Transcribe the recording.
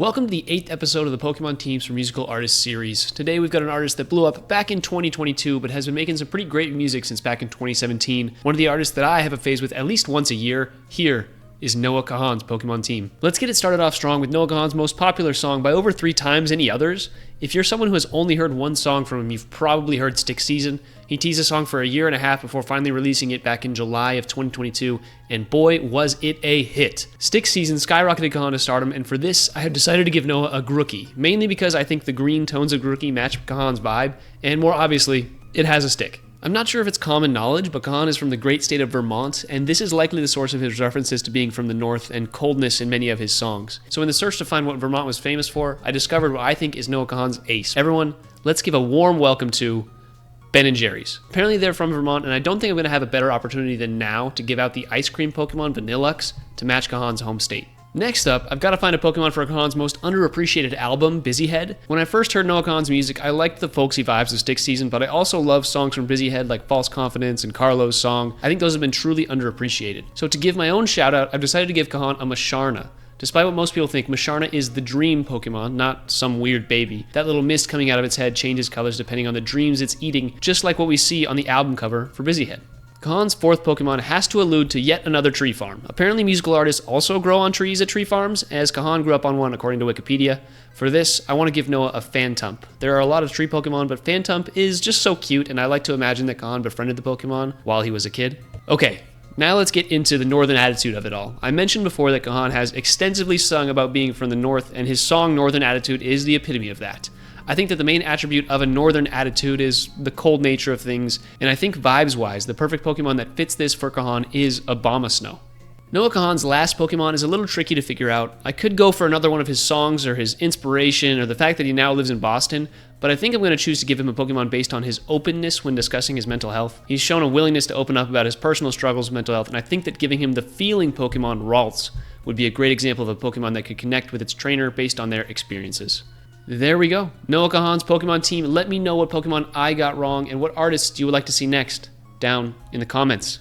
Welcome to the 8th episode of the Pokemon Teams for Musical Artists series. Today we've got an artist that blew up back in 2022 but has been making some pretty great music since back in 2017. One of the artists that I have a phase with at least once a year. Here is Noah Kahan's Pokemon Team. Let's get it started off strong with Noah Kahan's most popular song by over 3 times any others. If you're someone who has only heard one song from him, you've probably heard Stick Season. He teased the song for a year and a half before finally releasing it back in July of 2022, and boy, was it a hit. Stick Season skyrocketed Kahan to stardom, and for this, I have decided to give Noah a Grookey, mainly because I think the green tones of Grookey match Kahan's vibe, and more obviously, it has a stick. I'm not sure if it's common knowledge, but Kahan is from the great state of Vermont, and this is likely the source of his references to being from the north and coldness in many of his songs. So in the search to find what Vermont was famous for, I discovered what I think is Noah Kahan's ace. Everyone, let's give a warm welcome to Ben & Jerry's. Apparently they're from Vermont, and I don't think I'm going to have a better opportunity than now to give out the ice cream Pokemon Vanillux to match Kahan's home state. Next up, I've got to find a Pokemon for Kahan's most underappreciated album, Busy Head. When I first heard Noah Kahan's music, I liked the folksy vibes of Stick Season, but I also love songs from Busy Head like False Confidence and Carlo's song. I think those have been truly underappreciated. So to give my own shout out, I've decided to give Kahan a Masharna. Despite what most people think, Masharna is the dream Pokemon, not some weird baby. That little mist coming out of its head changes colors depending on the dreams it's eating, just like what we see on the album cover for Busy Head. Kahan's 4th Pokemon has to allude to yet another tree farm. Apparently musical artists also grow on trees at tree farms, as Kahan grew up on one according to Wikipedia. For this, I want to give Noah a Phantump. There are a lot of tree Pokemon, but Phantump is just so cute, and I like to imagine that Kahan befriended the Pokemon while he was a kid. Okay, now let's get into the northern attitude of it all. I mentioned before that Kahan has extensively sung about being from the north, and his song Northern Attitude is the epitome of that. I think that the main attribute of a northern attitude is the cold nature of things, and I think vibes-wise, the perfect Pokemon that fits this for Kahan is Abomasnow. Noah Kahan's last Pokemon is a little tricky to figure out. I could go for another one of his songs or his inspiration or the fact that he now lives in Boston, but I think I'm going to choose to give him a Pokemon based on his openness when discussing his mental health. He's shown a willingness to open up about his personal struggles with mental health, and I think that giving him the feeling Pokemon Ralts would be a great example of a Pokemon that could connect with its trainer based on their experiences. There we go. Noah Kahan's Pokemon Team. Let me know what Pokemon I got wrong and what artists you would like to see next down in the comments.